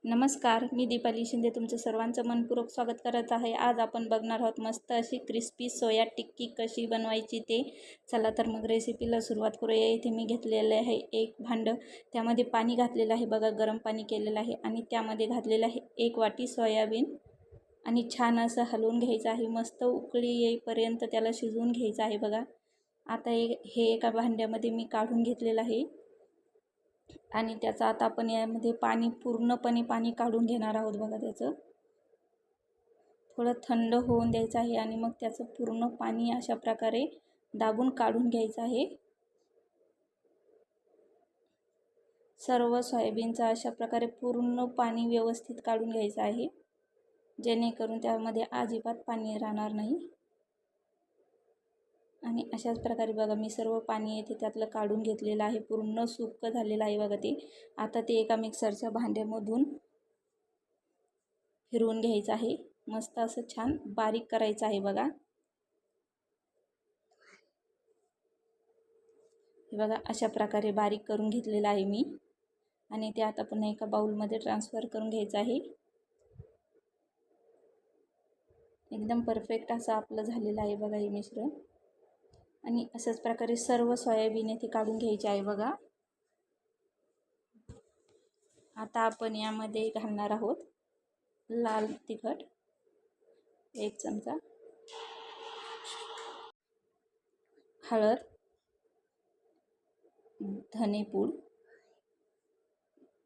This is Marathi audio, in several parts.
नमस्कार, मी दीपाली शिंदे तुमचं सर्वांचं मनपूर्वक स्वागत करत आहे। आज आपण बघणार आहोत मस्त अशी क्रिस्पी सोया टिक्की कशी बनवायची ते। चला तर मग रेसिपीला सुरुवात करूया। इथे मी घेतलेले आहे एक भांडं, त्यामध्ये पाणी घातलेलं आहे बघा, गरम पाणी केलेलं आहे आणि त्यामध्ये घातलेलं आहे 1 वाटी सोयाबीन आणि छान असं हलवून घ्यायचं आहे। मस्त उकळी येईपर्यंत त्याला शिजवून घ्यायचं आहे बघा। आता हे एका भांड्यामध्ये मी काढून घेतलेलं आहे आणि त्याचा आता आपण यामध्ये पूर्णपणे पाणी काढून घेणार आहोत बघा। त्याचं थोडं थंड होऊन द्यायचं आहे आणि मग त्याचं पूर्ण पाणी अशा प्रकारे दाबून काढून घ्यायचं आहे। सर्व सोयाबीनचं अशा प्रकारे पूर्ण पाणी व्यवस्थित काढून घ्यायचं आहे, जेणेकरून त्यामध्ये अजिबात पाणी राहणार नाही। आणि अशाच प्रकारे बघा मी सर्व पाणी येथे त्यातलं काढून घेतलेलं आहे, पूर्ण सुक्क झालेलं आहे बघा ते। आता ते एका मिक्सरच्या भांड्यामधून फिरवून घ्यायचं आहे, मस्त असं छान बारीक करायचं आहे बघा। हे बघा अशा प्रकारे बारीक करून घेतलेलं आहे मी आणि ते आता पुन्हा एका बाउलमध्ये ट्रान्सफर करून घ्यायचं आहे। एकदम परफेक्ट असं आपलं झालेलं आहे बघा हे मिश्रण। आणि अशाच प्रकारे सर्व सोयाबीन इथे काढून घ्यायचे आहे बघा। आता आपण यामध्ये घालणार आहोत लाल तिखट 1 चमचा, हळद, धनेपूड,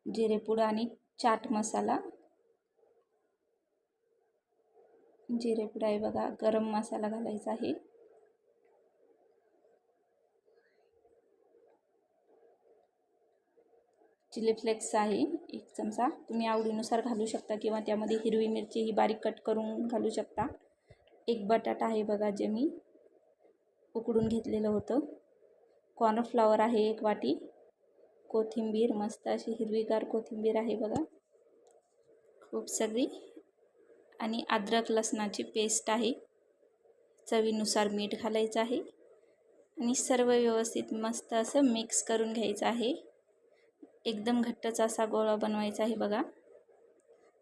जिरेपूड आणि चाट मसाला, जिरेपूड आहे बघा, गरम मसाला घालायचा आहे, चिली फ्लेक्स आहे 1 चमचा, तुम्ही आवडीनुसार घालू शकता किंवा त्यामध्ये हिरवी मिरची ही बारीक कट करून घालू शकता। 1 बटाटा आहे बघा, जे मी उकडून घेतलेलं होतं। कॉर्नफ्लॉवर आहे 1 वाटी, कोथिंबीर, मस्त अशी हिरवीगार कोथिंबीर आहे बघा खूप सगळी, आणि अद्रक लसणाची पेस्ट आहे, चवीनुसार मीठ घालायचं आहे आणि सर्व व्यवस्थित मस्त असं मिक्स करून घ्यायचं आहे। एकदम घट्टच असा गोळा बनवायचा आहे बघा।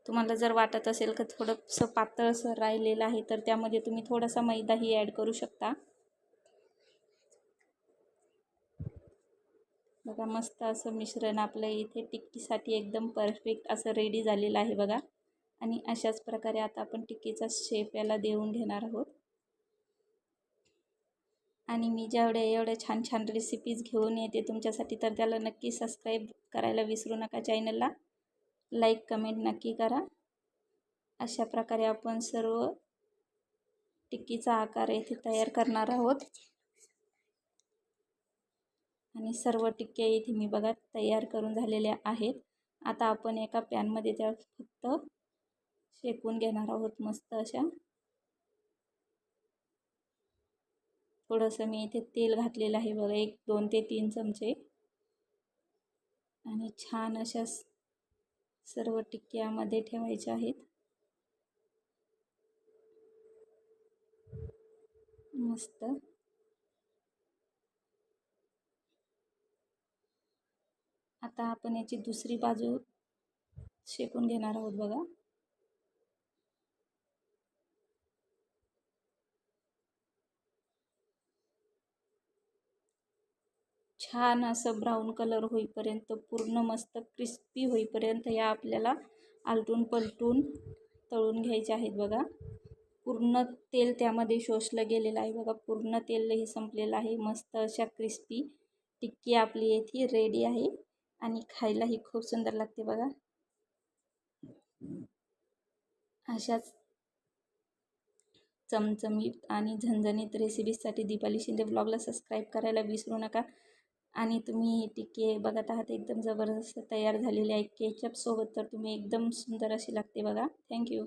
तुम्हाला जर वाटत असेल की थोडंसं पातळसर राहिलेलं आहे तर त्यामध्ये तुम्ही थोडासा मैदाही ॲड करू शकता बघा। मस्त असं मिश्रण आपल्या इथे टिक्कीसाठी एकदम परफेक्ट असं रेडी झालेलं आहे बघा। आणि अशाच प्रकारे आता आपण टिक्कीचा शेप याला देऊन घेणार आहोत। आणि मी एवढ्या छान छान रेसिपीज घेऊन येते तुमच्यासाठी, तर त्याला नक्की सबस्क्राईब करायला विसरू नका, चॅनलला लाईक कमेंट नक्की करा। अशा प्रकारे आपण सर्व टिक्कीचा आकार येथे तयार करणार आहोत आणि सर्व टिक्क्या इथे मी बघा तयार करून झालेल्या आहेत। आता आपण एका पॅनमध्ये त्या फक्त शेकून घेणार आहोत मस्त अशा। थोडंसं मी इथे तेल घातलेलं आहे बघा, 2 ते 3 चमचे, आणि छान अशा सर्व टिक्क्यामध्ये ठेवायच्या आहेत मस्त। आता आपण याची दुसरी बाजू शेकून घेणार आहोत बघा। छान असं ब्राऊन कलर होईपर्यंत, पूर्ण मस्त क्रिस्पी होईपर्यंत या आपल्याला आलटून पलटून तळून घ्यायचे आहेत बघा। पूर्ण तेल त्यामध्ये शोषलं गेलेलं आहे बघा, पूर्ण तेलही संपलेलं आहे। मस्त अशा क्रिस्पी टिक्की आपली येथे रेडी आहे आणि खायलाही खूप सुंदर लागते बघा। अशाच चमचमीत आणि झणझणीत रेसिपीजसाठी दीपाली शिंदे ब्लॉगला सबस्क्राईब करायला विसरू नका। आणि तुम्ही ही टिक्की बघत आहात एकदम जबरदस्त तयार झालेली आहे केचपसोबत, तर तुम्ही एकदम सुंदर अशी लागते बघा। थँक्यू।